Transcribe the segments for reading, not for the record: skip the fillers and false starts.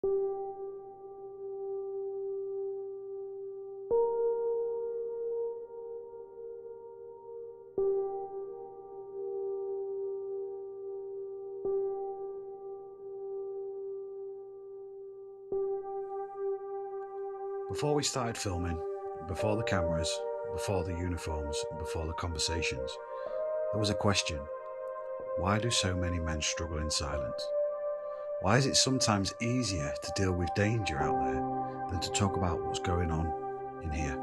Before we started filming, before the cameras, before the uniforms, and before the conversations, there was a question. Why do so many men struggle in silence? Why is it sometimes easier to deal with danger out there than to talk about what's going on in here?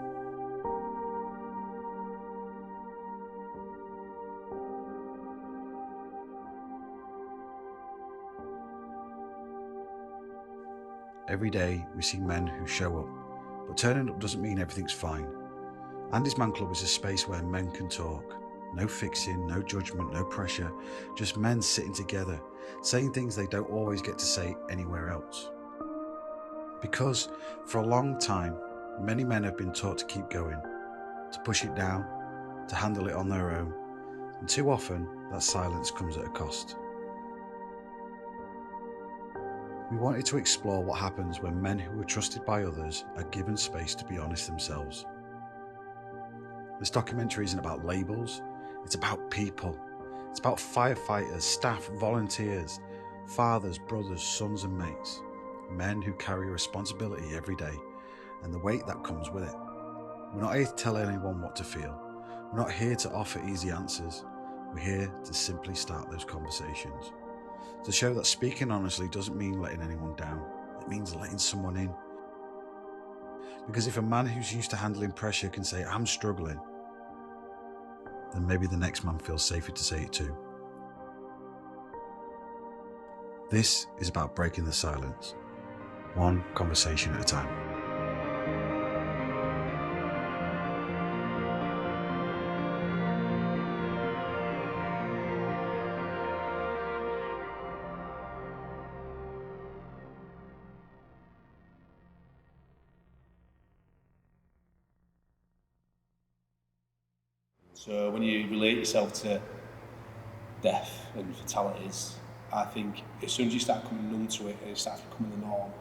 Every day we see men who show up, but turning up doesn't mean everything's fine. Andy's Man Club is a space where men can talk. No fixing, no judgment, no pressure, just men sitting together, saying things they don't always get to say anywhere else. Because for a long time, many men have been taught to keep going, to push it down, to handle it on their own, and too often that silence comes at a cost. We wanted to explore what happens when men who are trusted by others are given space to be honest themselves. This documentary isn't about labels, it's about people. It's about firefighters, staff, volunteers, fathers, brothers, sons and mates. Men who carry a responsibility every day and the weight that comes with it. We're not here to tell anyone what to feel. We're not here to offer easy answers. We're here to simply start those conversations. To show that speaking honestly doesn't mean letting anyone down. It means letting someone in. Because if a man who's used to handling pressure can say, "I'm struggling," then maybe the next man feels safer to say it too. This is about breaking the silence, one conversation at a time. So when you relate yourself to death and fatalities, I think as soon as you start coming numb to it and it starts becoming the norm,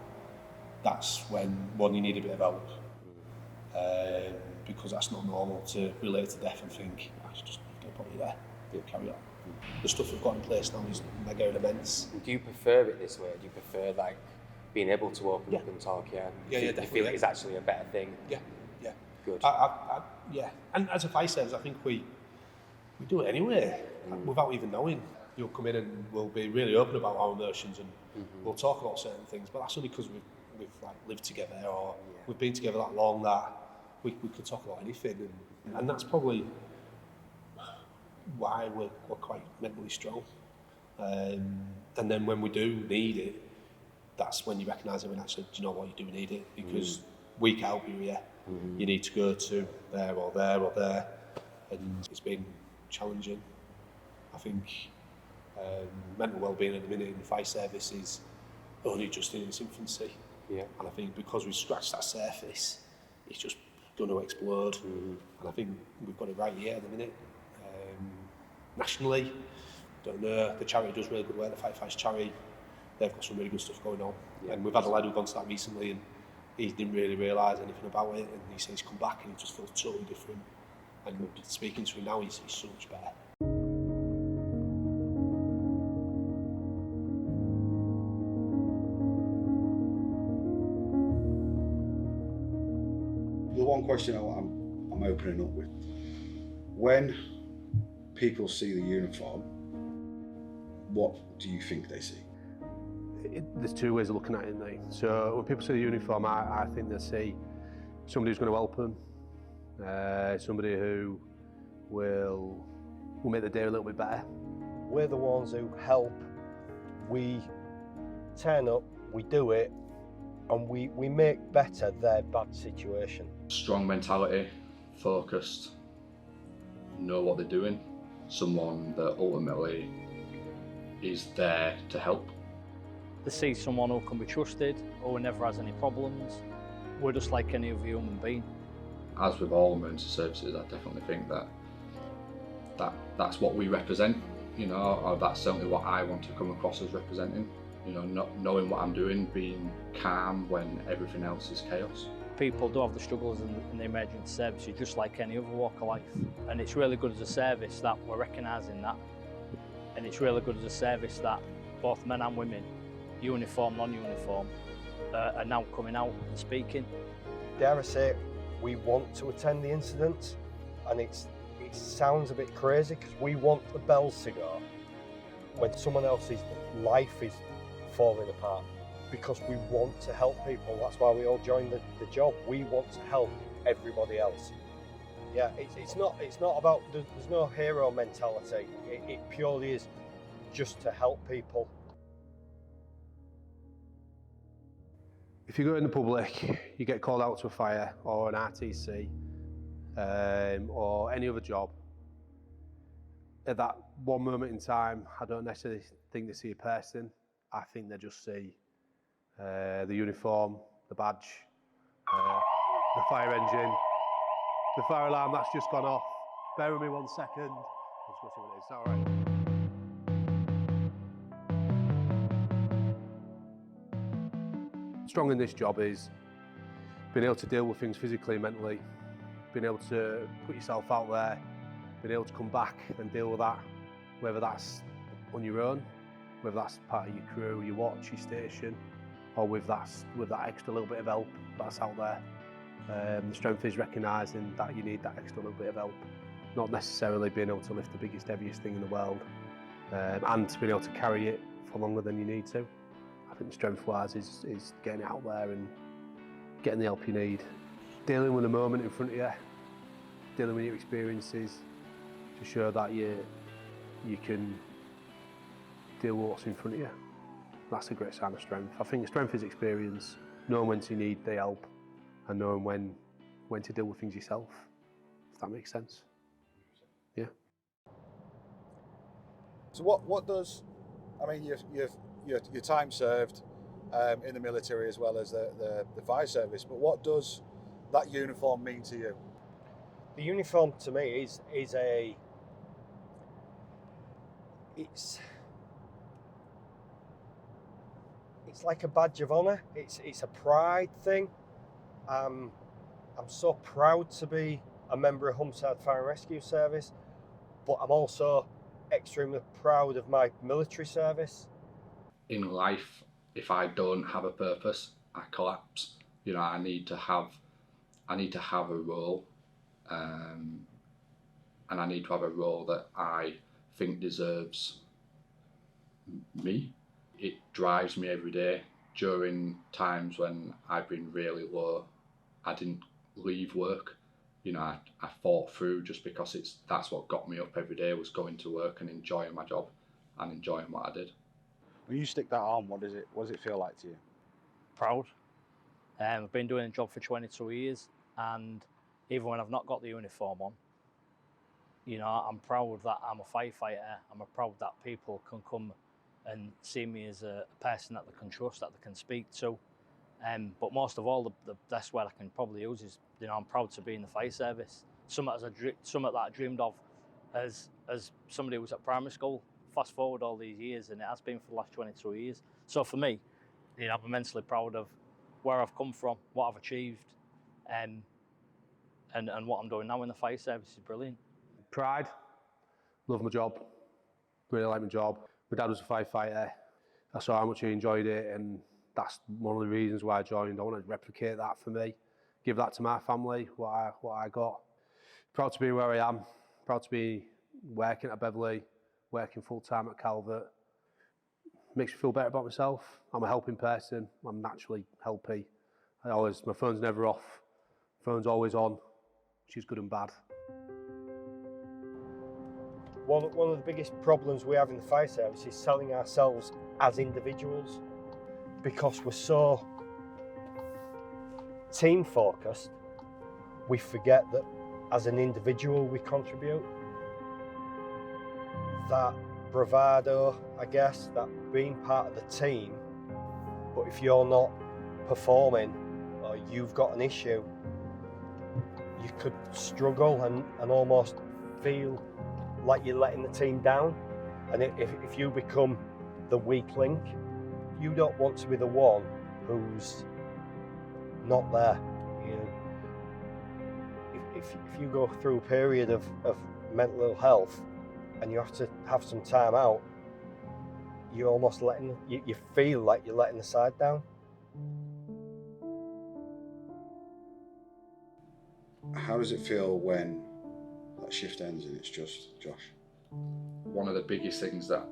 that's when, one, you need a bit of help. Because that's not normal to relate to death and think, it's just don't put you there, carry on. The stuff we've got in place now is mega and immense. Do you prefer it this way? Do you prefer like being able to open up and talk? Yeah, definitely. You feel like it's actually a better thing? Yeah. Good. Yeah, and as a fire service, I think we do it anyway, without even knowing. You'll come in and we'll be really open about our emotions and we'll talk about certain things, but that's only because we've like lived together or we've been together that long that we could talk about anything, and that's probably why we're quite mentally strong. And then when we do need it, that's when you recognise it and actually, do you know what, you do need it, because we can't help you here. You need to go to there or there or there, and it's been challenging. I think mental wellbeing at the minute in the fire service is only just in its infancy. And I think because we've scratched that surface, it's just going to explode. And I think we've got it right here at the minute. Nationally, don't know, the charity does really good work, the Firefighters charity. They've got some really good stuff going on. And we've had a lad who's gone to that recently and he didn't really realise anything about it, and he says he's come back and he just feels totally different. And speaking to him now, he's so much better. The one question I'm opening up with: when people see the uniform, what do you think they see? There's two ways of looking at it, isn't there? So when people see the uniform, I think they see somebody who's going to help them, somebody who will make the day a little bit better. We're the ones who help. We turn up, we do it, and we make better their bad situation. Strong mentality, focused, know what they're doing, someone that ultimately is there to help. They see someone who can be trusted, who never has any problems. We're just like any other human being. As with all emergency services, I definitely think that's what we represent, you know, or that's certainly what I want to come across as representing, You know, not knowing what I'm doing, being calm when everything else is chaos. People do have the struggles in the emergency services just like any other walk of life, and it's really good as a service that we're recognising that, and it's really good as a service that both men and women, uniform, non-uniform, are now coming out and speaking. Dare I say, we want to attend the incidents, and it sounds a bit crazy because we want the bells to go when someone else's life is falling apart, because we want to help people. That's why we all join the job. We want to help everybody else. Yeah, it's not about, there's no hero mentality. It purely is just to help people. If you go in the public, you get called out to a fire or an RTC or any other job, at that one moment in time, I don't necessarily think they see a person. I think they just see the uniform, the badge, the fire engine, the fire alarm that's just gone off. Bear with me 1 second. I'll just go see what it is. Is that all right? Strong in this job is being able to deal with things physically and mentally, being able to put yourself out there, being able to come back and deal with that, whether that's on your own, whether that's part of your crew, your watch, your station, or with that extra little bit of help that's out there. The strength is recognising that you need that extra little bit of help, not necessarily being able to lift the biggest, heaviest thing in the world, and being able to carry it for longer than you need to. I think strength-wise is getting it out there and getting the help you need, dealing with the moment in front of you, dealing with your experiences to show that you can deal with what's in front of you. That's a great sign of strength. I think strength is experience, knowing when to need the help and knowing when to deal with things yourself, if that makes sense. Yeah. So what does, I mean, your time served in the military as well as the fire service, but what does that uniform mean to you? The uniform to me is it's like a badge of honour. It's a pride thing. I'm so proud to be a member of Humberside Fire Rescue Service, but I'm also extremely proud of my military service. In life, if I don't have a purpose, I collapse. You know, I need to have a role, and I need to have a role that I think deserves me. It drives me every day. During times when I've been really low, I didn't leave work. You know, I fought through just because that's what got me up every day, was going to work and enjoying my job and enjoying what I did. When you stick that on, what does it feel like to you? Proud. I've been doing a job for 22 years, and even when I've not got the uniform on, you know, I'm proud that I'm a firefighter. I'm proud that people can come and see me as a person that they can trust, that they can speak to. But most of all, the best word I can probably use is, you know, I'm proud to be in the fire service. Something that I dreamed of as somebody who was at primary school. Fast forward all these years, and it has been for the last 22 years. So for me, you know, I'm immensely proud of where I've come from, what I've achieved, and what I'm doing now in the fire service is brilliant. Pride, love my job, really like my job. My dad was a firefighter. I saw how much he enjoyed it, and that's one of the reasons why I joined. I want to replicate that for me, give that to my family, what I got. Proud to be where I am, proud to be working at Beverley, working full-time at Calvert. Makes me feel better about myself. I'm a helping person. I'm naturally helpy. My phone's never off. Phone's always on, which is good and bad. One of the biggest problems we have in the fire service is selling ourselves as individuals, because we're so team focused, we forget that as an individual we contribute. That bravado, I guess, that being part of the team, but if you're not performing or you've got an issue, you could struggle and almost feel like you're letting the team down. And if you become the weak link, You don't want to be the one who's not there. You know, if you go through a period of mental ill health and you have to have some time out, you're almost you feel like you're letting the side down. How does it feel when that shift ends and it's just Josh? One of the biggest things that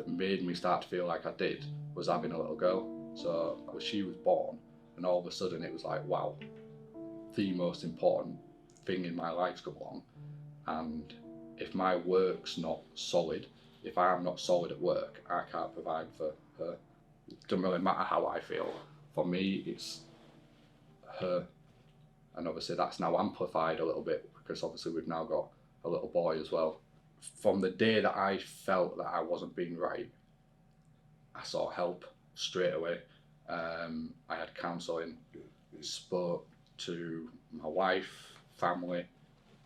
made me start to feel like I did was having a little girl. So she was born, and all of a sudden it was like, wow, the most important thing in my life's come along. And if my work's not solid, if I'm not solid at work, I can't provide for her. It doesn't really matter how I feel. For me, it's her. And obviously that's now amplified a little bit because obviously we've now got a little boy as well. From the day that I felt that I wasn't being right, I sought help straight away. I had counselling, spoke to my wife, family,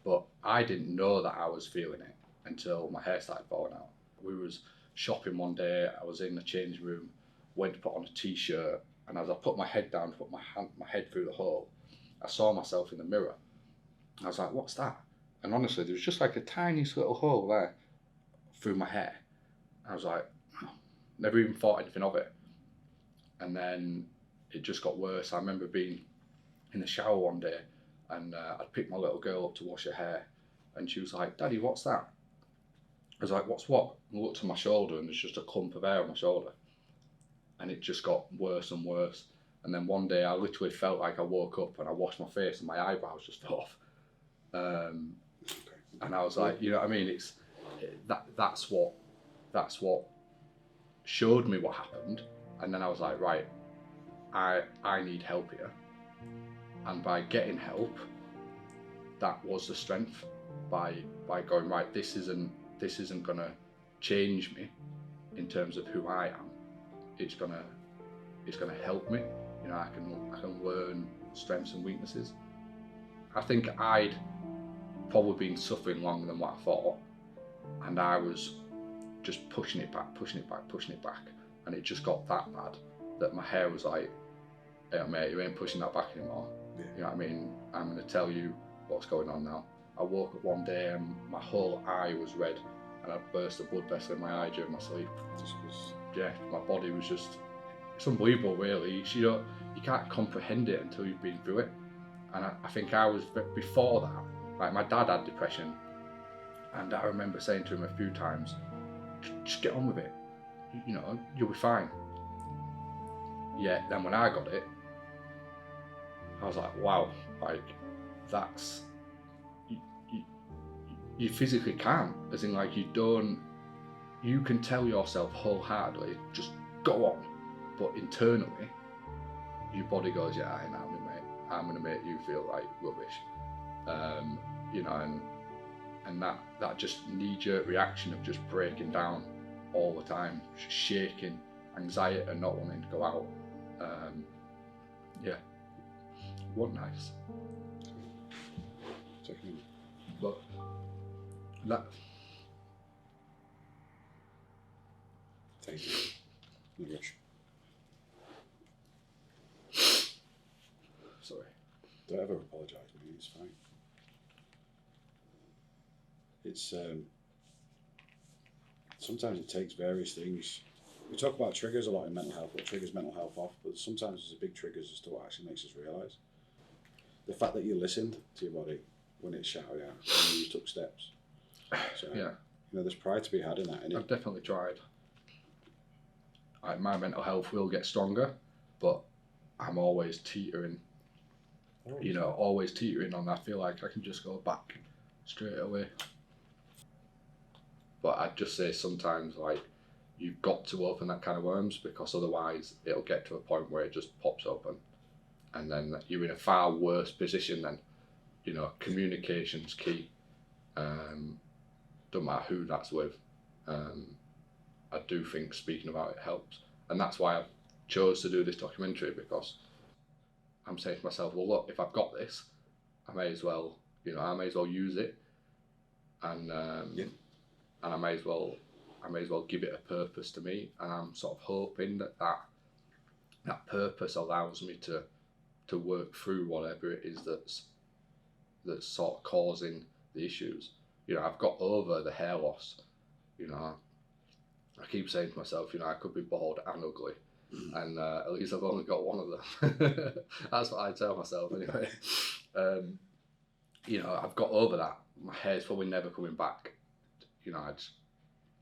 but I didn't know that I was feeling it until my hair started falling out. We was shopping one day, I was in the changing room, went to put on a t-shirt, and as I put my head down to put my head through the hole, I saw myself in the mirror. I was like, what's that? And honestly, there was just like a tiny little hole there through my hair. I was like, oh, never even thought anything of it. And then it just got worse. I remember being in the shower one day and I'd picked my little girl up to wash her hair and she was like, Daddy, what's that? I was like, what's what? And I looked at my shoulder and there's just a clump of hair on my shoulder. And it just got worse and worse. And then one day I literally felt like I woke up and I washed my face and my eyebrows just fell off. And I was like, you know what I mean? That's what showed me what happened. And then I was like, right, I need help here. And by getting help, that was the strength. By going, right, this isn't gonna change me in terms of who I am. It's gonna help me. You know, I can learn strengths and weaknesses. I think I'd probably been suffering longer than what I thought, and I was just pushing it back, and it just got that bad that my hair was like, hey mate, you ain't pushing that back anymore. Yeah. You know what I mean? I'm going to tell you what's going on now. I woke up one day and my whole eye was red, and I burst a blood vessel in my eye during my sleep. Yeah, my body was just, it's unbelievable really. You can't comprehend it until you've been through it. And I think I was, before that, like my dad had depression, and I remember saying to him a few times, just get on with it, you know, you'll be fine. Yeah, then when I got it, I was like, wow, like that's, you physically can't, as in like you can tell yourself wholeheartedly, just go on, but internally, your body goes, yeah, I ain't having it, mate. I'm gonna make you feel like rubbish. You know, and that just knee-jerk reaction of just breaking down all the time, shaking, anxiety and not wanting to go out. Yeah, wasn't nice. But that. Thank you. No rush. Sorry. Don't ever apologise, mate. It's fine. It's sometimes it takes various things. We talk about triggers a lot in mental health, what triggers mental health off, but sometimes there's a big triggers as to what actually makes us realise. The fact that you listened to your body when it shouted out, and you took steps. So, yeah. You know, there's pride to be had in that, innit? I've definitely tried. Like, my mental health will get stronger, but I'm always teetering. You know, always teetering on that. I feel like I can just go back straight away. But I'd just say sometimes, like, you've got to open that can of worms, because otherwise it'll get to a point where it just pops open, and then you're in a far worse position then. You know, communication's key. Don't matter who that's with. I do think speaking about it helps, and that's why I chose to do this documentary, because I'm saying to myself, well, look, if I've got this, I may as well, you know, I may as well use it, and and I may as well I may as well give it a purpose to me, and I'm sort of hoping that purpose allows me to work through whatever it is that's sort of causing the issues. You know, I've got over the hair loss. You know, I keep saying to myself, you know, I could be bald and ugly, and at least I've only got one of them. That's what I tell myself anyway. You know, I've got over that. My hair's probably never coming back. You know,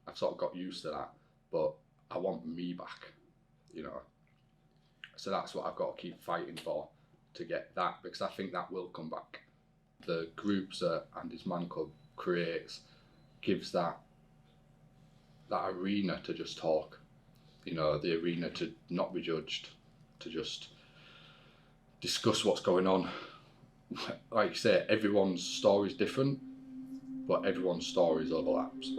I've sort of got used to that, but I want me back, you know. So that's what I've got to keep fighting for, to get that, because I think that will come back. The groups that ANDYSMANCLUB creates gives that arena to just talk, you know, the arena to not be judged, to just discuss what's going on. Like you say, everyone's story is different, but everyone's stories overlaps.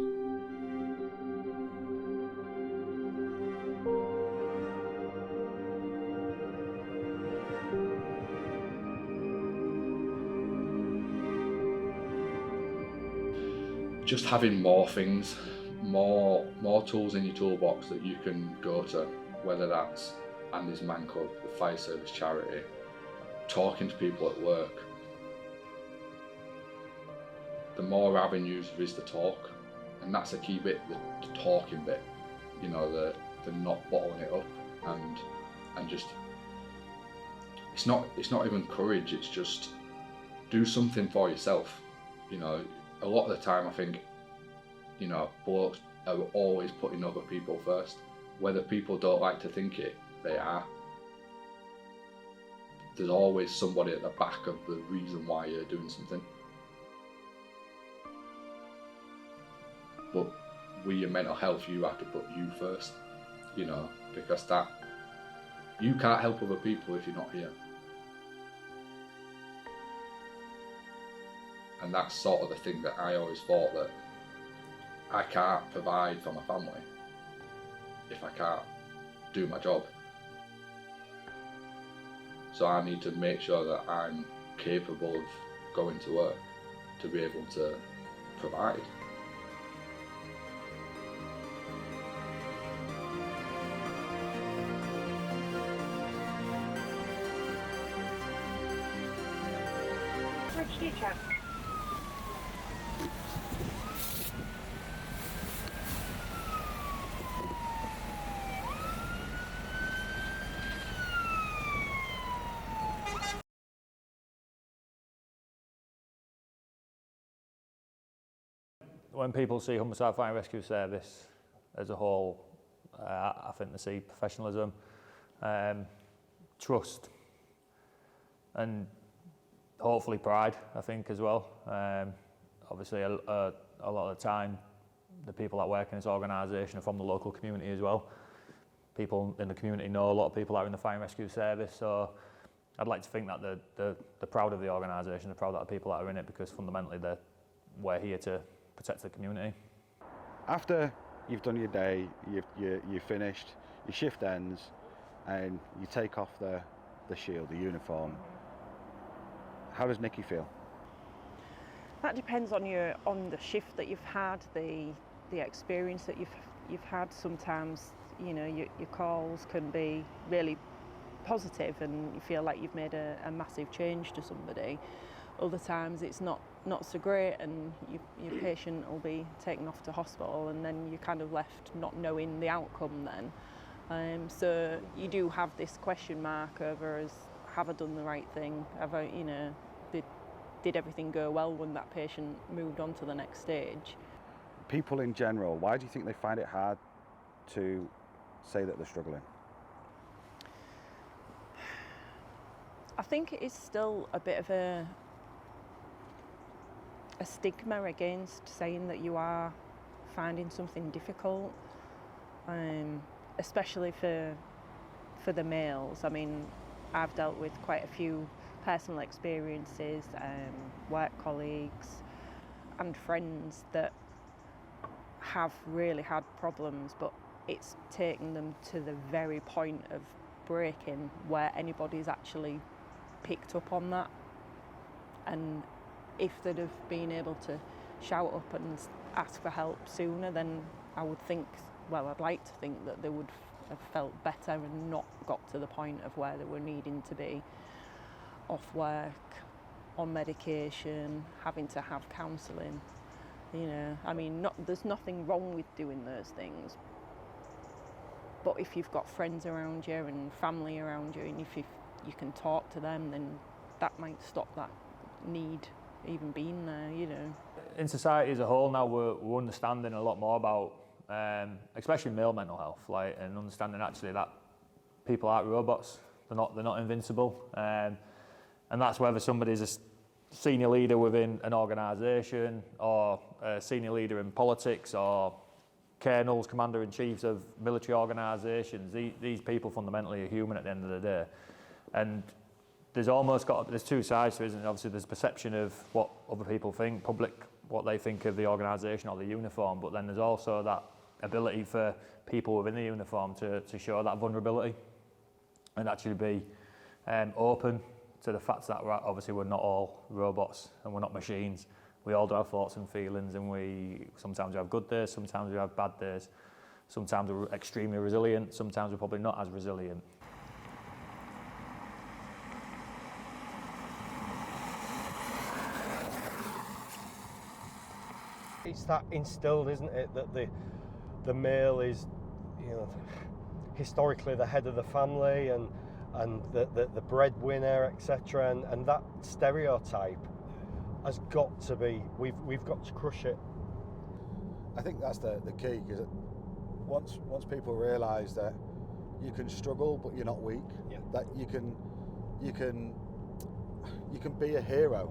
Just having more things, more tools in your toolbox that you can go to, whether that's ANDYSMANCLUB, the fire service charity, talking to people at work. The more avenues there is to talk, and that's a key bit, the talking bit, you know, the not bottling it up, and just, it's not even courage, it's just do something for yourself. You know, a lot of the time I think, you know, blokes are always putting other people first. Whether people don't like to think it, they are. There's always somebody at the back of the reason why you're doing something. But with your mental health, you have to put you first, you know, because you can't help other people if you're not here. And that's sort of the thing that I always thought, that I can't provide for my family if I can't do my job. So I need to make sure that I'm capable of going to work to be able to provide. Teacher. When people see Humberside Fire Rescue Service as a whole, I think they see professionalism, trust, and hopefully pride, I think, as well. Obviously, a lot of the time, the people that work in this organisation are from the local community as well. People in the community know a lot of people that are in the Fire and Rescue Service, so I'd like to think that they're proud of the organisation, they're proud of the people that are in it, because fundamentally we're here to protect the community. After you've done your day, you've finished, your shift ends, and you take off the shield, the uniform, how does Nikki feel? That depends on the shift that you've had, the experience that you've had. Sometimes, you know, your calls can be really positive and you feel like you've made a massive change to somebody. Other times it's not so great, and your patient will be taken off to hospital, and then you're kind of left not knowing the outcome then. So you do have this question mark over, as have I done the right thing? Have I, you know, did everything go well when that patient moved on to the next stage? People in general, why do you think they find it hard to say that they're struggling? I think it is still a bit of a stigma against saying that you are finding something difficult, especially for the males. I mean, I've dealt with quite a few personal experiences, work colleagues and friends that have really had problems, but it's taken them to the very point of breaking where anybody's actually picked up on that. And if they'd have been able to shout up and asked for help sooner, then I would think, well, I'd like to think that they would have felt better and not got to the point of where they were needing to be off work, on medication, having to have counselling. You know, I mean, there's nothing wrong with doing those things, but if you've got friends around you and family around you, and if you can talk to them, then that might stop that need even being there, you know. In society as a whole now, we're understanding a lot more about, especially male mental health, like, and understanding actually that people aren't robots. They're not invincible, and that's whether somebody's a senior leader within an organisation, or a senior leader in politics, or colonels, commander-in-chiefs of military organisations. These people fundamentally are human at the end of the day, and there's two sides to it, isn't it? Obviously there's perception of what other people think, public, what they think of the organisation or the uniform, but then there's also that ability for people within the uniform to show that vulnerability and actually be open to the fact that obviously we're not all robots and we're not machines. We all do have thoughts and feelings, and sometimes we have good days, sometimes we have bad days, sometimes we're extremely resilient, sometimes we're probably not as resilient. It's that instilled, isn't it, that the male is, you know, historically the head of the family and the breadwinner, etc. And that stereotype has got to be, we've got to crush it. I think that's the key, because once people realise that you can struggle but you're not weak, that you can be a hero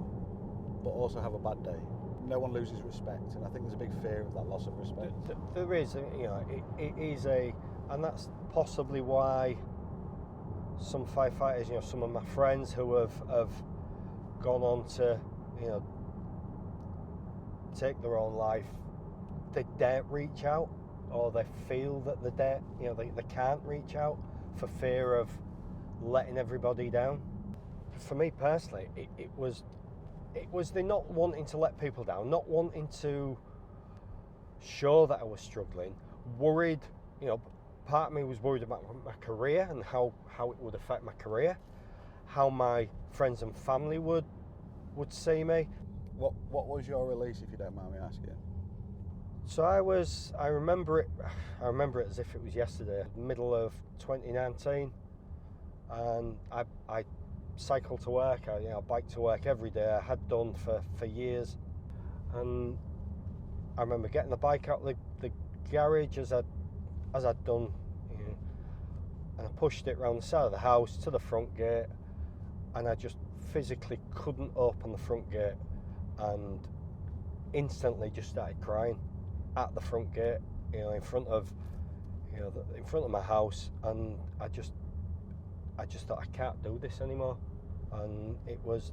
but also have a bad day. No one loses respect, and I think there's a big fear of that loss of respect. There is, you know, it is and that's possibly why some firefighters, you know, some of my friends who have gone on to, you know, take their own life, they daren't reach out, or they feel that they can't reach out for fear of letting everybody down. For me personally, it was the not wanting to let people down, not wanting to show that I was struggling, worried, you know, part of me was worried about my career and how it would affect my career, how my friends and family would see me. What was your release, if you don't mind me asking? So I remember it as if it was yesterday, middle of 2019, and I cycle to work, I bike to work every day. I had done for years, and I remember getting the bike out the garage as I'd done, you know, and I pushed it around the side of the house to the front gate, and I just physically couldn't open the front gate, and instantly just started crying at the front gate, you know, in front of my house, and I just thought, I can't do this anymore. And it was,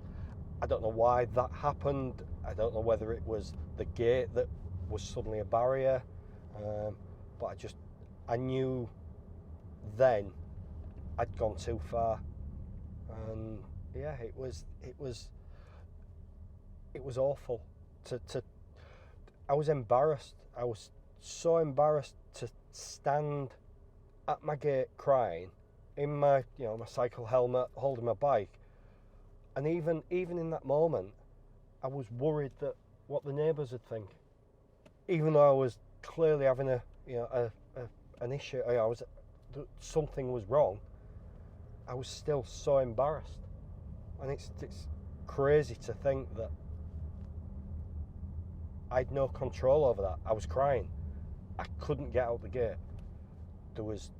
I don't know why that happened. I don't know whether it was the gate that was suddenly a barrier, but I knew then I'd gone too far. And yeah, it was awful. I was embarrassed. I was so embarrassed to stand at my gate crying in my cycle helmet, holding my bike, and even in that moment, I was worried that what the neighbours would think. Even though I was clearly having an issue, something was wrong, I was still so embarrassed, and it's crazy to think that I had no control over that. I was crying. I couldn't get out the gate. There was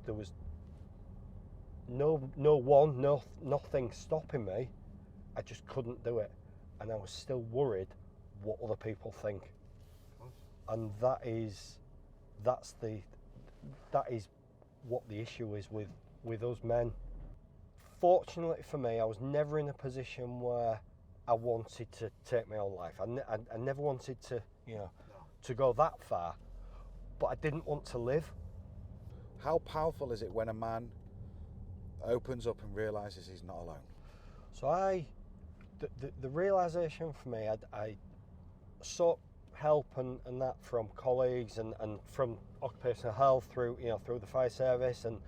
nothing stopping me. I just couldn't do it, and I was still worried what other people think. And that is what the issue is with us men. Fortunately for me, I was never in a position where I wanted to take my own life. I never wanted to, to go that far, but I didn't want to live. How powerful is it when a man opens up and realises he's not alone? So the realisation for me, I saw help and that from colleagues and from occupational health through through the fire service, and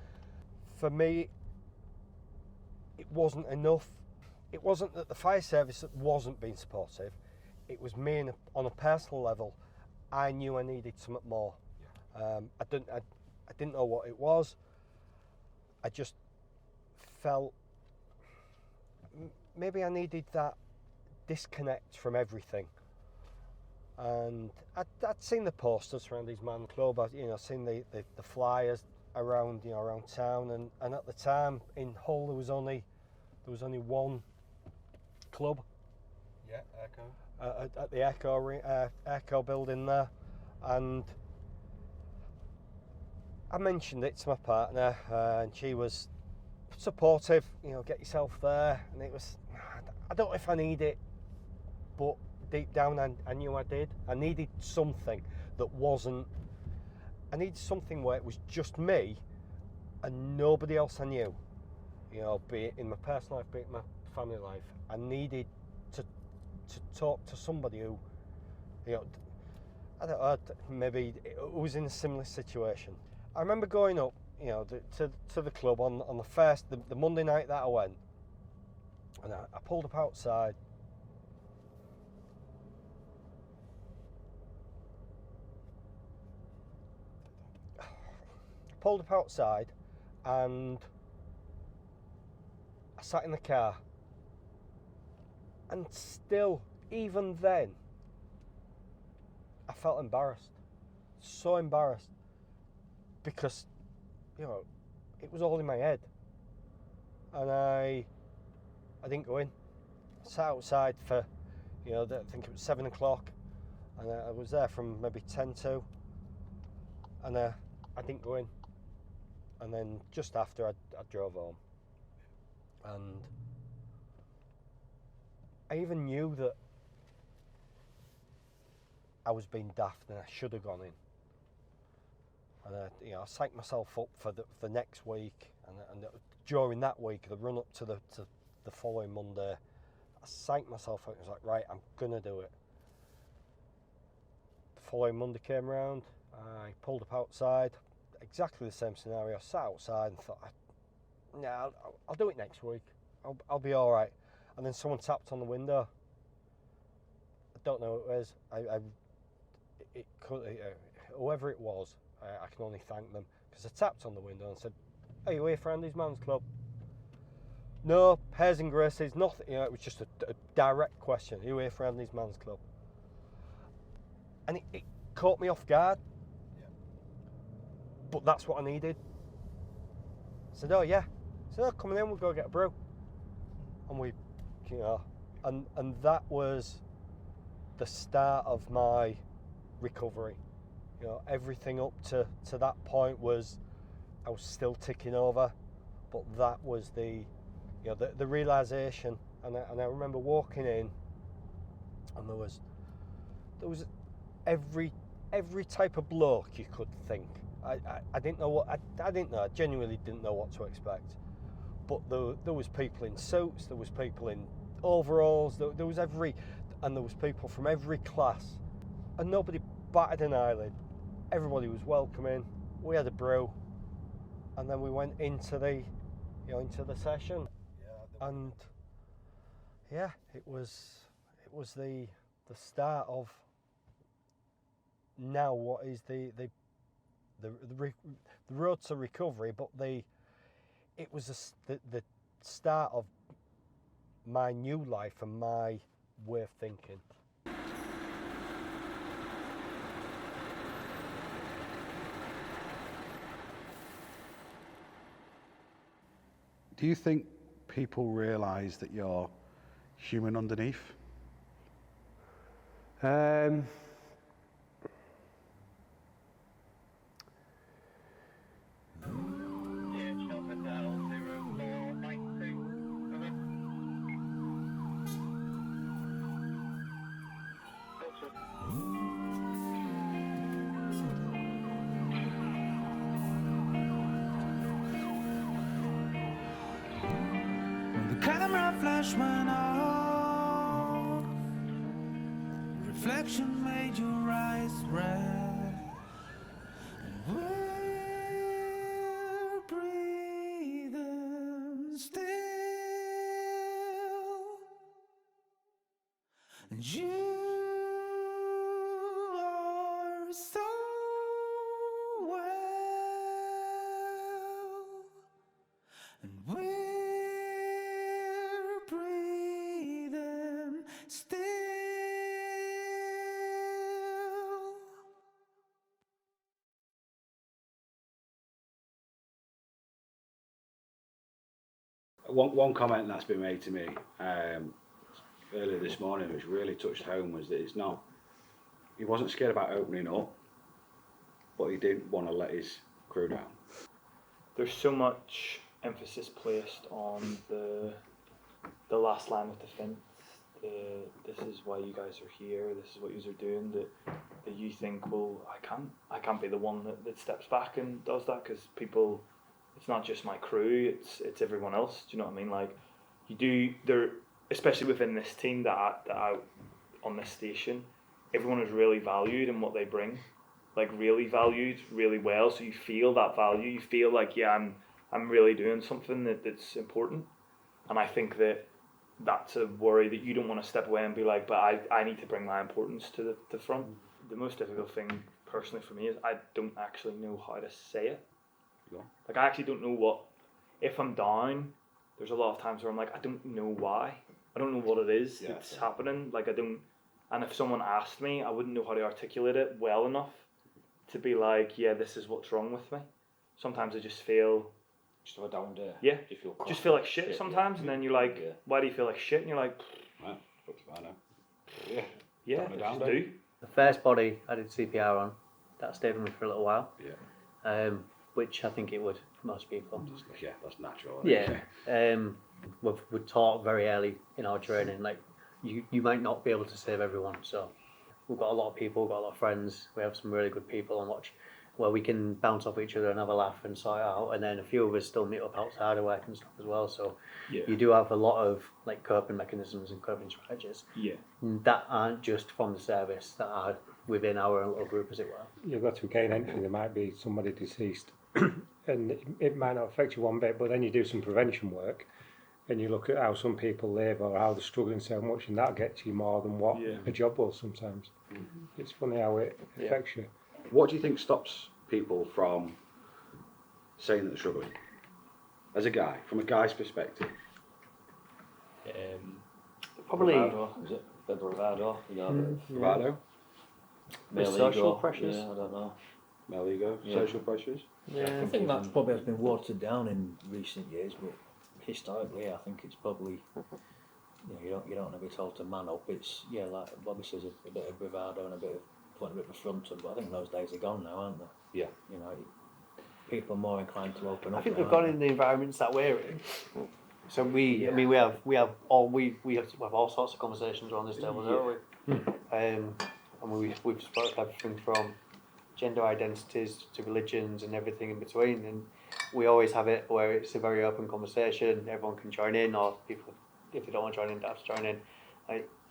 for me it wasn't enough. It wasn't that the fire service wasn't being supportive, it was me on a personal level. I knew I needed something more. I didn't know what it was. I just felt maybe I needed that disconnect from everything. And I'd seen the posters for ANDYSMANCLUB. I'd seen the flyers around around town, and at the time in Hull there was only one club. Yeah, Echo. At the Echo building there, and I mentioned it to my partner, and she was supportive. Get yourself there, and it was. I don't know if I need it, but deep down I knew I did. I needed something that wasn't. I needed something where it was just me, and nobody else I knew. Be it in my personal life, be it in my family life. I needed to talk to somebody who, I don't know, maybe who was in a similar situation. I remember going up, to the club on the Monday night that I went, and I pulled up outside. And I sat in the car, and still, even then, I felt embarrassed, so embarrassed, because, it was all in my head, and I didn't go in. I sat outside for, I think it was 7 o'clock, and I was there from maybe 10 to, and I didn't go in. And then just after I drove home, and I even knew that I was being daft and I should have gone in. And I psyched myself up for the next week, and during that week, the run up to the following Monday, I psyched myself up. I was like, right, I'm gonna do it. The following Monday came around. I pulled up outside. Exactly the same scenario. I sat outside and thought, nah, I'll do it next week. I'll be all right. And then someone tapped on the window. I don't know who it was. Whoever it was, I can only thank them, because I tapped on the window and said, "Are you here for ANDYSMANCLUB?" No hairs and graces, nothing. It was just a direct question. Are you here for ANDYSMANCLUB? And it caught me off guard. But that's what I needed. I said, "Oh yeah." I said, "Oh, come in, we'll go get a brew." And we, and that was the start of my recovery. Everything up to that point was, I was still ticking over, but that was the realization. And I remember walking in, and there was every type of bloke you could think. I didn't know what I didn't know. I genuinely didn't know what to expect. But there was people in suits, there was people in overalls, there was people from every class, and nobody batted an eyelid. Everybody was welcoming. We had a brew, and then we went into the session, and yeah, it was the start of now what is the road to recovery, but it was the start of my new life and my way of thinking. Do you think people realise that you're human underneath? Camera flash went off, reflection made your eyes red. And we're breathing still. And you are so well. And we're breathing still. One comment that's been made to me earlier this morning, which really touched home, was that he wasn't scared about opening up, but he didn't want to let his crew down. There's so much emphasis placed on the last line of defence. This is why you guys are here. This is what you are doing. That you think, well, I can't be the one that steps back and does that, because people. It's not just my crew. It's everyone else. Do you know what I mean? Like, you do there, especially within this team that I on this station. Everyone is really valued in what they bring, like really valued, really well. So you feel that value. You feel like, yeah, I'm really doing something that's important. And I think that's a worry that you don't want to step away and be like, but I need to bring my importance to the front. The most difficult thing personally for me is I don't actually know how to say it. Like, I actually don't know what, if I'm down, there's a lot of times where I'm like, I don't know why. I don't know what it is that's happening. Like, I don't, and if someone asked me, I wouldn't know how to articulate it well enough to be like, yeah, this is what's wrong with me. Sometimes I just feel... Just have a down day. Yeah. Just feel like shit sometimes, and then you're like, why do you feel like shit? And you're like... Right, what's the matter? Yeah. Yeah, down just do. The first body I did CPR on, that stayed with me for a little while. Yeah. Which I think it would for most people. Yeah, that's natural. Yeah. We're taught very early in our training, like, you might not be able to save everyone. So we've got a lot of people, we've got a lot of friends. We have some really good people on watch where we can bounce off each other and have a laugh and sort it out. And then a few of us still meet up outside of work and stuff as well. So you do have a lot of like coping mechanisms and coping strategies. Yeah. That aren't just from the service, that are within our little group, as it were. You've got to gain entry. There might be somebody deceased, and it might not affect you one bit. But then you do some prevention work, and you look at how some people live or how they're struggling so much, and that gets you more than what a job will sometimes. It's funny how it affects you. What do you think stops people from saying that they're struggling? As a guy, from a guy's perspective. Probably. Bravado, is it? Bit of bravado, you know. Bravado? Male social ego. pressures. Yeah, I don't know. Male ego, social pressures? Yeah. I think that probably has been watered down in recent years, but historically, I think it's probably, you don't want to be told to man up. It's like Bobby says, a bit of bravado and a bit of putting a bit of front on. But I think those days are gone now, aren't they? Yeah. You know, people are more inclined to open up. I think we've gone in the environments that we're in. So we have all sorts of conversations around this table, don't we? And we've spoken everything from gender identities to religions and everything in between, and we always have it where it's a very open conversation. Everyone can join in, or people, if they don't want to join in, don't have to join in.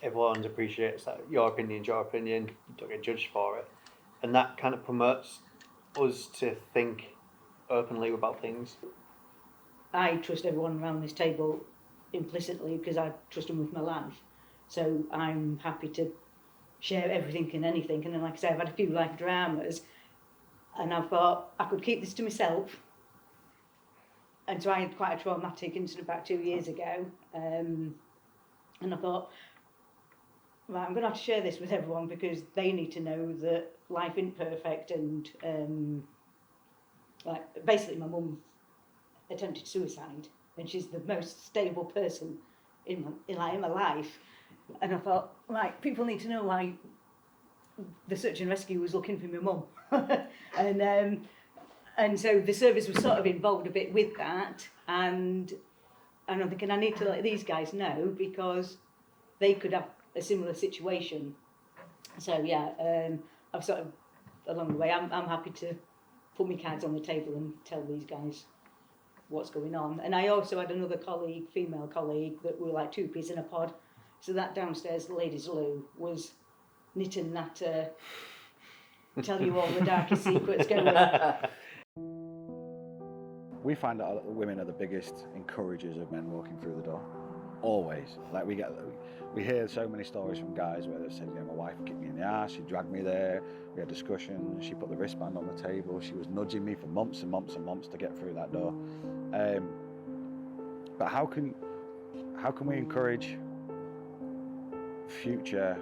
Everyone appreciates that your opinion's your opinion. You don't get judged for it, and that kind of promotes us to think openly about things. I trust everyone around this table implicitly because I trust them with my life. So I'm happy to share everything and anything. And then, like I say, I've had a few life dramas, and I thought I could keep this to myself. And so I had quite a traumatic incident about 2 years ago. And I thought, right, I'm going to have to share this with everyone because they need to know that life isn't perfect. And like basically, my mum attempted suicide, and she's the most stable person in my life. And I thought, right, people need to know why the search and rescue was looking for my mum. And so the service was sort of involved a bit with that, and I'm thinking I need to let these guys know because they could have a similar situation. So I've sort of along the way I'm happy to put my cards on the table and tell these guys what's going on. And I also had another colleague, female colleague, that were like two peas in a pod. So that downstairs ladies' loo was knitting that tell you all the darkest secrets going on. We find that women are the biggest encouragers of men walking through the door. Always. Like we hear so many stories from guys where they say, my wife kicked me in the ass, she dragged me there, we had discussions, she put the wristband on the table, she was nudging me for months and months and months to get through that door. But how can we encourage future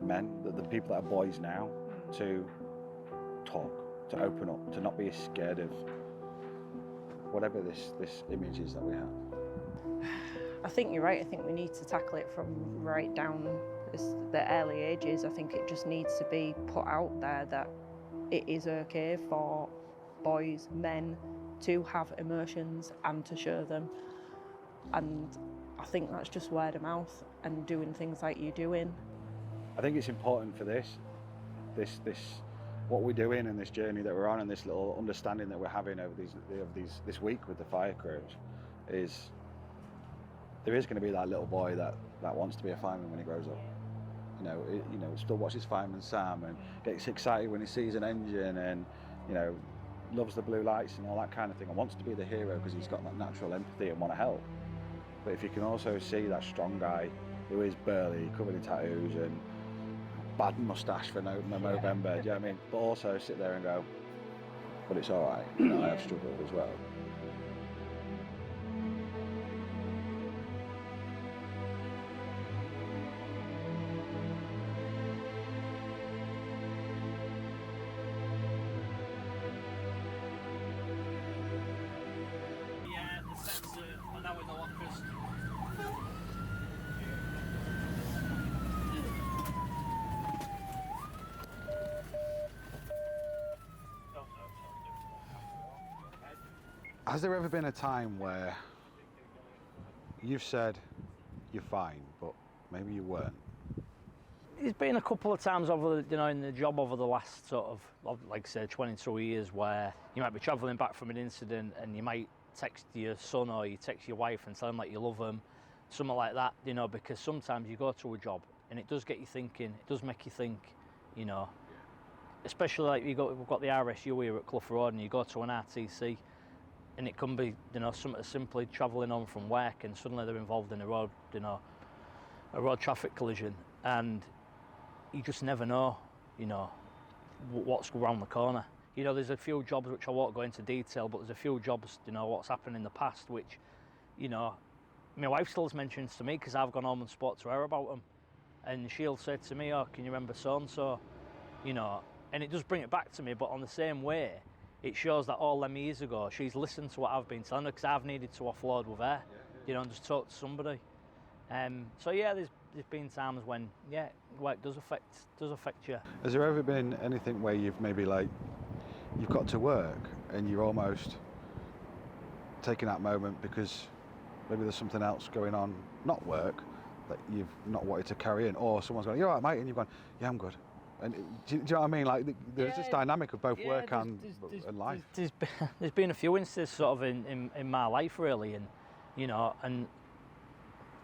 men, the people that are boys now, to talk, to open up, to not be scared of whatever this image is that we have? I think you're right. I think we need to tackle it from right down the early ages. I think it just needs to be put out there that it is okay for boys, men, to have emotions and to show them. And I think that's just word of mouth and doing things like you're doing. I think it's important for this what we're doing and this journey that we're on and this little understanding that we're having over this week with the fire crews is there is going to be that little boy that wants to be a fireman when he grows up. Still watches Fireman Sam and gets excited when he sees an engine and, loves the blue lights and all that kind of thing and wants to be the hero because he's got that natural empathy and want to help. But if you can also see that strong guy who is burly, covered in tattoos and bad moustache for November, do you know what I mean? But also sit there and go, but it's all right, I have struggled as well. Has there ever been a time where you've said you're fine, but maybe you weren't? There's been a couple of times over, in the job over the last sort of like say 22 years where you might be travelling back from an incident and you might text your son or you text your wife and tell them like you love them, something like that, because sometimes you go to a job and it does get you thinking, it does make you think, especially like we've got the RSU here at Clough Road and you go to an RTC and it can be, something as simply travelling on from work and suddenly they're involved in a road traffic collision and you just never know, what's around the corner. There's a few jobs which I won't go into detail, but there's a few jobs, what's happened in the past which, my wife still mentions to me because I've gone home and spoke to her about them. And she'll say to me, oh, can you remember so-and-so? And it does bring it back to me, but on the same way, it shows that all them years ago, she's listened to what I've been telling her because I've needed to offload with her, and just talk to somebody. So yeah, there's been times when, work does affect you. Has there ever been anything where you've maybe you've got to work and you're almost taking that moment because maybe there's something else going on, not work, that you've not wanted to carry in, or someone's going, you're all right, mate, and you've gone, yeah, I'm good. And do you know what I mean? There's this dynamic of both work and life. There's been a few instances sort of in my life really, and and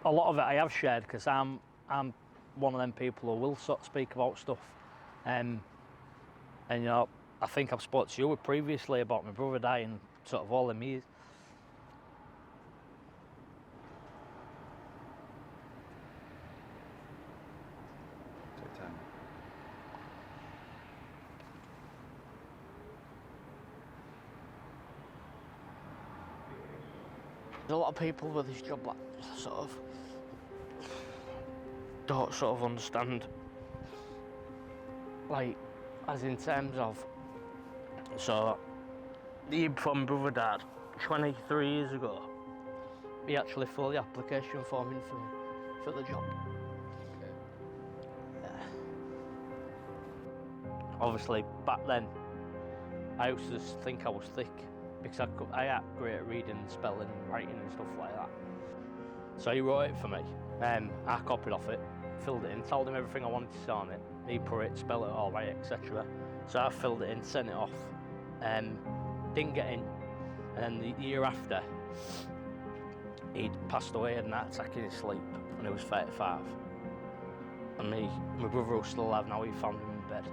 a lot of it I have shared because I'm one of them people who will sort of speak about stuff, and I think I've spoke to you previously about my brother dying sort of all them years. There's a lot of people with this job that sort of don't sort of understand, as in terms of, so the year before my brother died, 23 years ago, he actually filled the application form in for the job. Obviously, back then, I used to think I was thick because I had great at reading, spelling, writing and stuff like that. So he wrote it for me. I copied off it, filled it in, told him everything I wanted to say on it. He put it, spell it all right, etc. So I filled it in, sent it off, didn't get in. And then the year after, he'd passed away, had an heart attack in his sleep, and he was 35. and my brother who's still alive now, he found him in bed.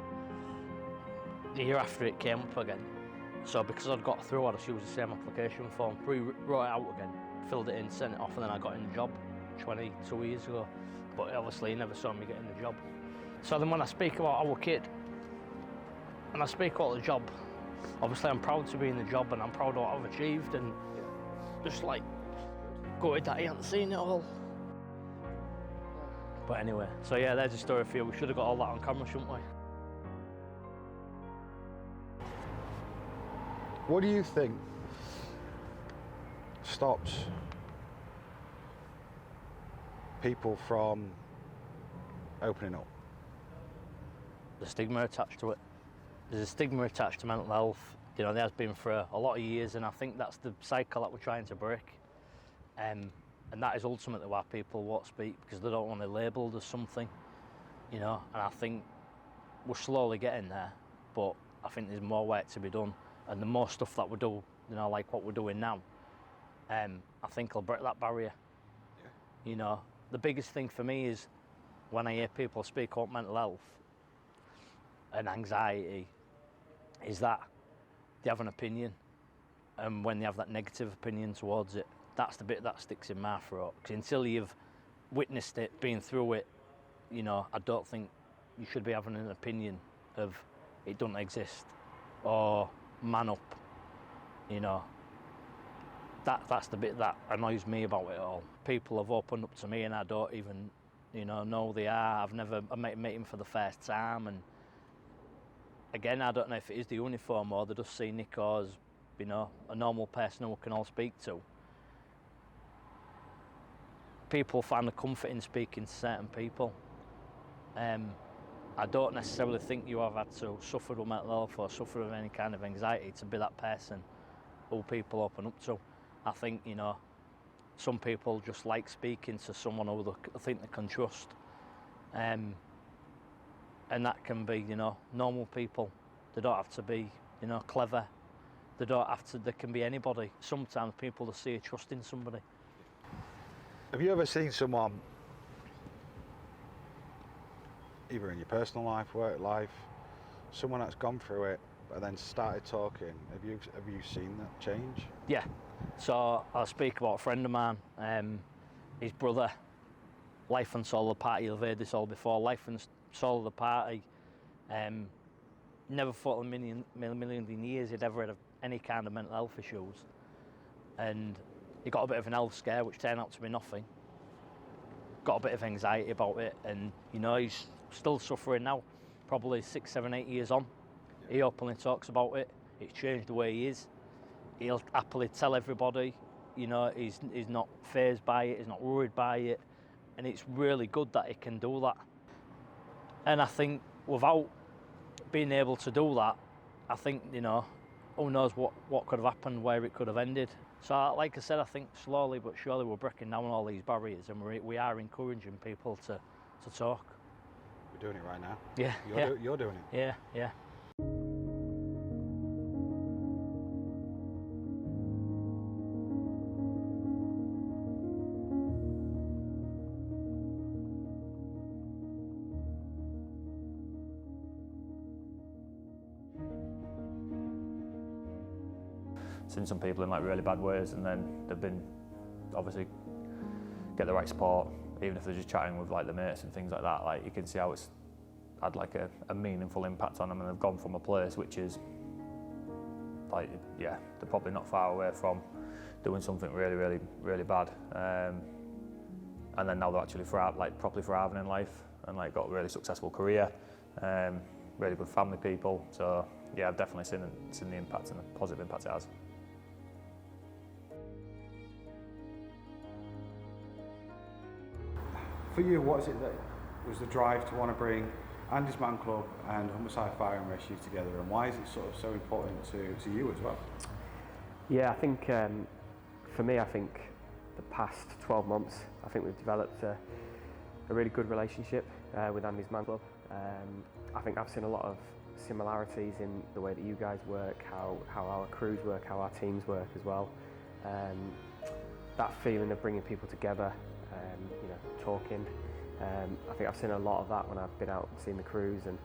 The year after it came up again, so because I'd got through, I just used the same application form, wrote it out again, filled it in, sent it off, and then I got in the job 22 years ago. But obviously he never saw me getting the job. So then when I speak about our kid, and I speak about the job, obviously I'm proud to be in the job and I'm proud of what I've achieved, and just like, gutted that he hasn't seen it all. But anyway, so yeah, there's a story for you. We should have got all that on camera, shouldn't we? What do you think stops people from opening up? The stigma attached to it. There's a stigma attached to mental health. You know, there has been for a lot of years, and I think that's the cycle that we're trying to break. And that is ultimately why people won't speak, because they don't want to be labelled as something, you know. And I think we're slowly getting there, but I think there's more work to be done. And the more stuff that we do, you know, like what we're doing now, I think will break that barrier. Yeah. You know, the biggest thing for me is when I hear people speak about mental health and anxiety, is that they have an opinion, and when they have that negative opinion towards it, that's the bit that sticks in my throat. Because until you've witnessed it, been through it, you know, I don't think you should be having an opinion of it doesn't exist or man up, you know. That's the bit that annoys me about it all. People have opened up to me and I don't even, you know who they are. I've never met him for the first time, and again, I don't know if it is the uniform or they just see Nico as, you know, a normal person who we can all speak to. People find a comfort in speaking to certain people. I don't necessarily think you have had to suffer with mental health or suffer with any kind of anxiety to be that person who people open up to. I think, you know, some people just like speaking to someone who they think they can trust. And that can be, you know, normal people. They don't have to be, you know, clever. They don't have to, they can be anybody. Sometimes people just see a trust in somebody. Have you ever seen someone, either in your personal life, work life, someone that's gone through it and then started talking? Have you seen that change? Yeah. So I'll speak about a friend of mine, his brother, life and soul of the party. You've heard this all before. Life and soul of the party. Never thought in a million years he'd ever had any kind of mental health issues, and he got a bit of an health scare, which turned out to be nothing. Got a bit of anxiety about it, and you know, he's still suffering now, probably 6, 7, 8 years on. Yeah. He openly talks about it. It's changed the way he is. He'll happily tell everybody, you know, he's not fazed by it, he's not worried by it, and it's really good that he can do that. And I think without being able to do that, I think, you know, who knows what could have happened, where it could have ended. So like I said, I think slowly but surely we're breaking down all these barriers, and we are encouraging people to talk. We're doing it right now. Yeah. You're doing it. Yeah, yeah. Seen some people in like really bad ways, and then they've been obviously get the right support, even if they're just chatting with like the mates and things like that. Like you can see how it's had like a meaningful impact on them, and they've gone from a place which is like, yeah, they're probably not far away from doing something really bad, and then now they're actually properly thriving in life, and like got a really successful career, really good family people. So yeah, I've definitely seen the impact and the positive impact it has. For you, what is it that was the drive to want to bring ANDYSMANCLUB and Humberside Fire and Rescue together, and why is it sort of so important to you as well? Yeah, I think for me, I think the past 12 months, I think we've developed a really good relationship with ANDYSMANCLUB. I think I've seen a lot of similarities in the way that you guys work, how our crews work, how our teams work as well. That feeling of bringing people together, you know, talking, I think I've seen a lot of that when I've been out and seen the crews, and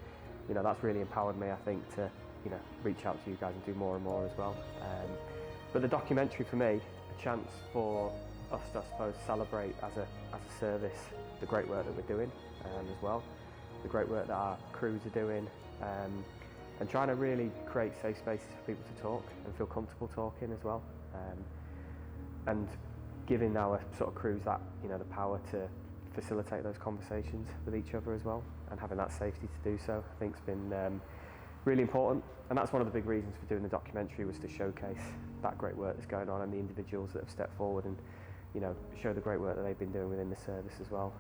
you know, that's really empowered me, I think, to, you know, reach out to you guys and do more and more as well. But the documentary for me, a chance for us to, I suppose, celebrate as a service the great work that we're doing as well, the great work that our crews are doing, and trying to really create safe spaces for people to talk and feel comfortable talking as well, and giving our sort of crews that, you know, the power to facilitate those conversations with each other as well, and having that safety to do so, I think has been really important. And that's one of the big reasons for doing the documentary, was to showcase that great work that's going on and the individuals that have stepped forward, and, you know, show the great work that they've been doing within the service as well.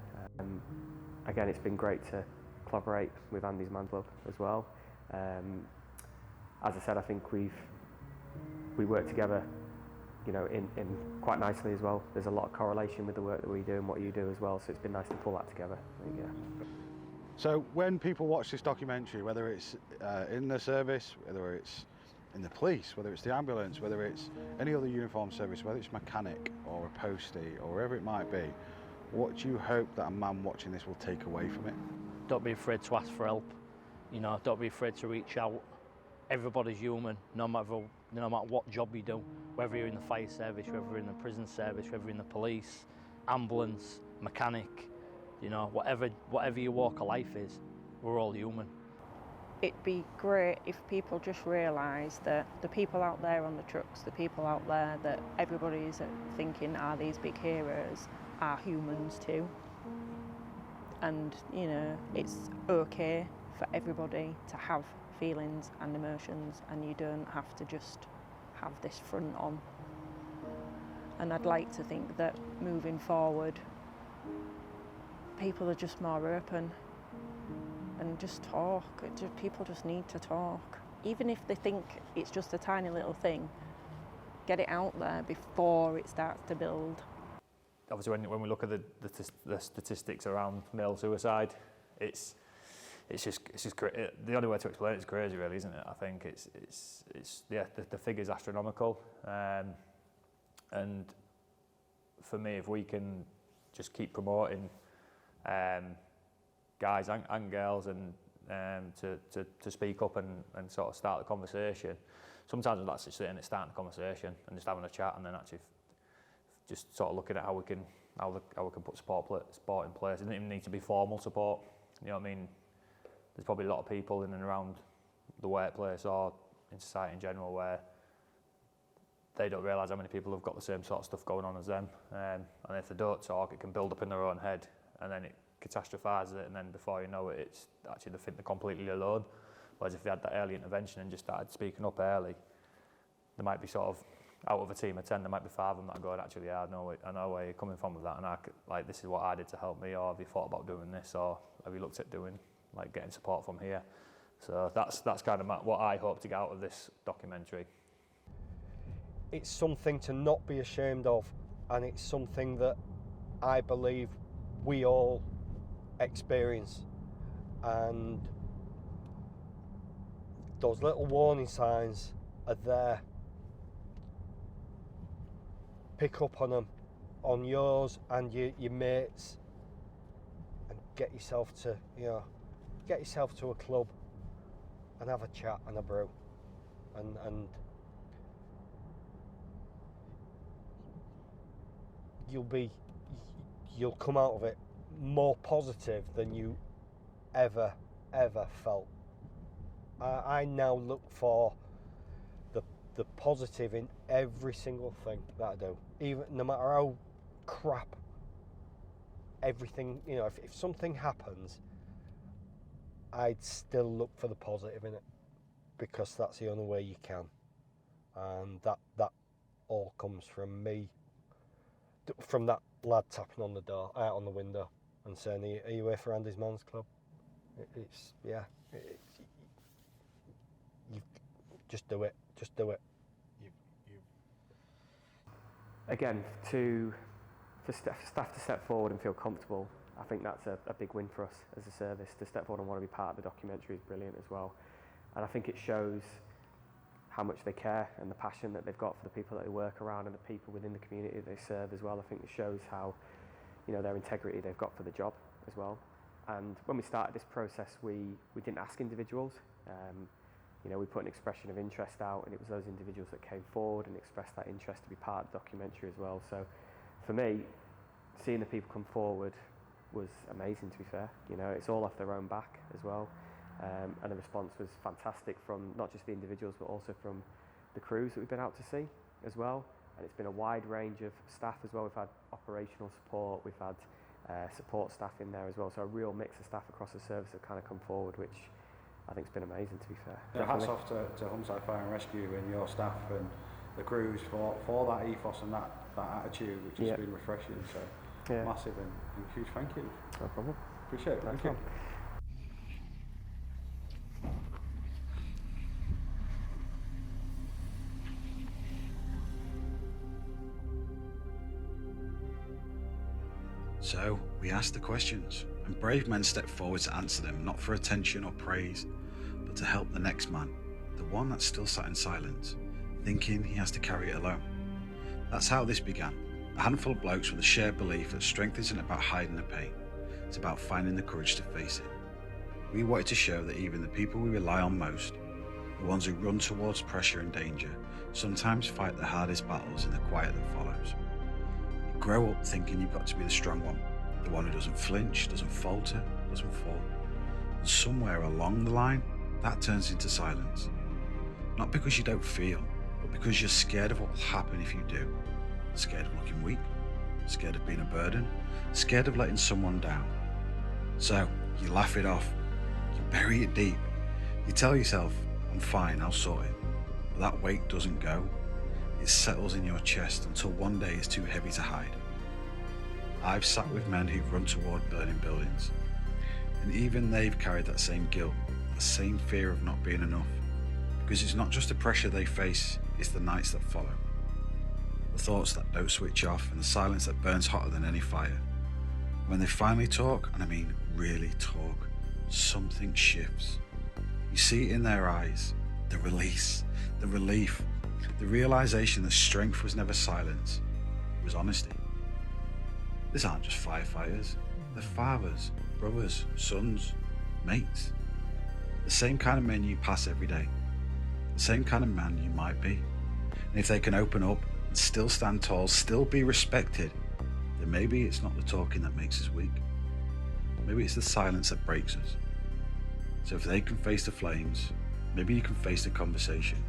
Again, it's been great to collaborate with ANDYSMANCLUB as well. As I said, I think we work together, you know, in quite nicely as well. There's a lot of correlation with the work that we do and what you do as well, so it's been nice to pull that together. Yeah. So when people watch this documentary, whether it's in the service, whether it's in the police, whether it's the ambulance, whether it's any other uniform service, whether it's mechanic or a postie or wherever it might be, what do you hope that a man watching this will take away from it? Don't be afraid to ask for help. You know, don't be afraid to reach out. Everybody's human, no matter what job you do, whether you're in the fire service, whether you're in the prison service, whether you're in the police, ambulance, mechanic, you know, whatever your walk of life is, we're all human. It'd be great if people just realise that the people out there on the trucks, the people out there that everybody's thinking are these big heroes, are humans too. And, you know, it's okay for everybody to have feelings and emotions, and you don't have to just have this front on. And I'd like to think that moving forward, people are just more open and just talk. People just need to talk. Even if they think it's just a tiny little thing, get it out there before it starts to build. Obviously, when we look at the statistics around male suicide, it's just the only way to explain it is crazy, really, isn't it? I think it's the figure's astronomical, and for me, if we can just keep promoting guys and girls and to speak up and sort of start the conversation. Sometimes that's just sitting and starting a conversation and just having a chat, and then actually just sort of looking at how we can put support in place. It doesn't even need to be formal support. You know what I mean? There's probably a lot of people in and around the workplace or in society in general where they don't realise how many people have got the same sort of stuff going on as them. And if they don't talk, it can build up in their own head, and then it catastrophises it, and then before you know it, it's actually they think they're completely alone. Whereas if they had that early intervention and just started speaking up early, there might be sort of, out of a team of 10, there might be 5 of them that are going, actually, yeah, I know where you're coming from with that, and this is what I did to help me, or have you thought about doing this, or have you looked at doing, getting support from here? So that's kind of what I hope to get out of this documentary. It's something to not be ashamed of, and it's something that I believe we all experience. And those little warning signs are there. Pick up on them, on yours and your mates, and get yourself to a club and have a chat and a brew, and you'll come out of it more positive than you ever felt. I now look for the positive in every single thing that I do, even no matter how crap everything, if something happens, I'd still look for the positive in it, because that's the only way you can. And that all comes from me, from that lad tapping on the door, out on the window, and saying, "Are you here for ANDYSMANCLUB?" You just do it. Again, for staff to step forward and feel comfortable, I think that's a big win for us as a service. To step forward and want to be part of the documentary is brilliant as well. And I think it shows how much they care and the passion that they've got for the people that they work around and the people within the community they serve as well. I think it shows how, you know, their integrity they've got for the job as well. And when we started this process, we didn't ask individuals. You know, we put an expression of interest out, and it was those individuals that came forward and expressed that interest to be part of the documentary as well. So for me, seeing the people come forward was amazing, to be fair. You know, it's all off their own back as well. And the response was fantastic from not just the individuals, but also from the crews that we've been out to see as well. And it's been a wide range of staff as well. We've had operational support, we've had support staff in there as well. So a real mix of staff across the service have kind of come forward, which I think it's been amazing, to be fair. Yeah, hats off to Humberside Fire and Rescue and your staff and the crews for that ethos and that attitude, which has been refreshing. So massive and huge thank you. No problem. Appreciate it. Thank you. So we asked the questions, and brave men stepped forward to answer them, not for attention or praise, but to help the next man, the one that still sat in silence, thinking he has to carry it alone. That's how this began. A handful of blokes with a shared belief that strength isn't about hiding the pain, it's about finding the courage to face it. We wanted to show that even the people we rely on most, the ones who run towards pressure and danger, sometimes fight the hardest battles in the quiet that follows. You grow up thinking you've got to be the strong one, the one who doesn't flinch, doesn't falter, doesn't fall. And somewhere along the line, that turns into silence. Not because you don't feel, but because you're scared of what will happen if you do. Scared of looking weak, scared of being a burden, scared of letting someone down. So you laugh it off, you bury it deep, you tell yourself, I'm fine, I'll sort it. But that weight doesn't go. It settles in your chest until one day it's too heavy to hide. I've sat with men who've run toward burning buildings, and even they've carried that same guilt, that same fear of not being enough. Because it's not just the pressure they face, it's the nights that follow. The thoughts that don't switch off, and the silence that burns hotter than any fire. When they finally talk, and I mean really talk, something shifts. You see it in their eyes, the release, the relief, the realization that strength was never silence, it was honesty. These aren't just firefighters, they're fathers, brothers, sons, mates. The same kind of men you pass every day, the same kind of man you might be. And if they can open up and still stand tall, still be respected, then maybe it's not the talking that makes us weak. Maybe it's the silence that breaks us. So if they can face the flames, maybe you can face the conversation.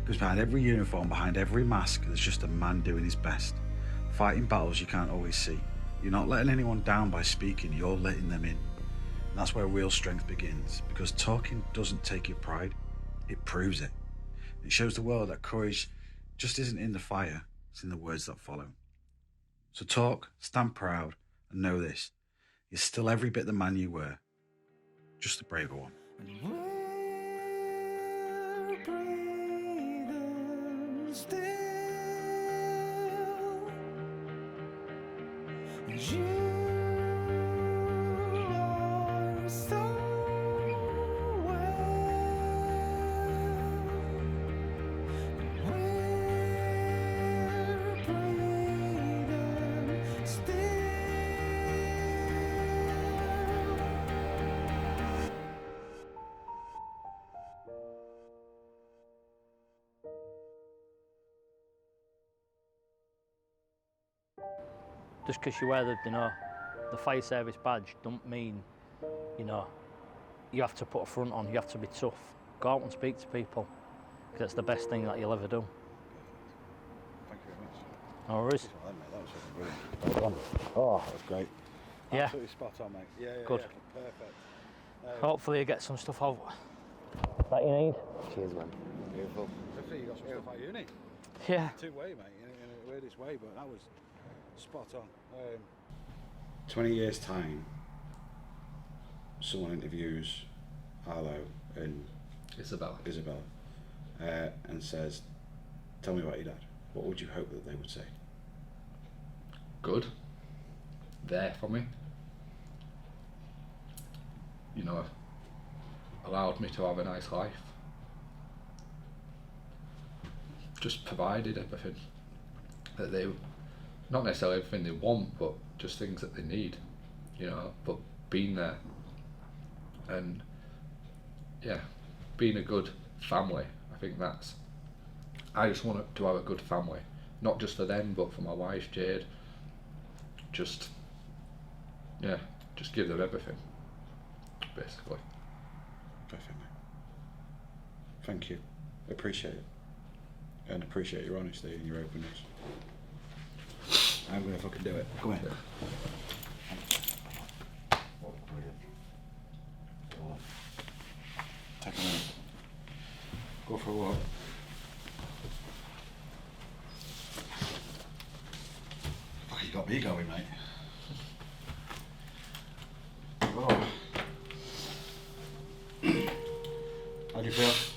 Because behind every uniform, behind every mask, there's just a man doing his best, fighting battles you can't always see. You're not letting anyone down by speaking, you're letting them in. And that's where real strength begins, because talking doesn't take your pride, it proves it. It shows the world that courage just isn't in the fire, it's in the words that follow. So talk, stand proud, and know this, you're still every bit the man you were, just a braver one. We're breathing still. You are so well. We're breathing still. Just because you wear the fire service badge don't mean, you have to put a front on, you have to be tough. Go out and speak to people, because it's the best thing that you'll ever do. Thank you very much. No worries. That was fucking brilliant. Oh, that was great. Yeah. Absolutely spot on, mate. Yeah, Good. Yeah, perfect. Hopefully you get some stuff out that you need. Cheers, man. Beautiful. Hopefully you got some stuff out of uni. Yeah. Two-way, mate, in a weirdest way, but that was spot on. 20 years' time, someone interviews Arlo and Isabella, and says, tell me about your dad. What would you hope that they would say? Good. There for me. Allowed me to have a nice life. Just provided everything that they not necessarily everything they want, but just things that they need, you know, but being there and being a good family. I think I just want to have a good family, not just for them but for my wife Jade. Just give them everything, basically. Perfect, mate. Thank you. Appreciate it. And appreciate your honesty and your openness. I'm gonna fucking do it. Come here. Take a minute. Go for a walk. Fuck, you got me going, mate. Oh. How do you feel?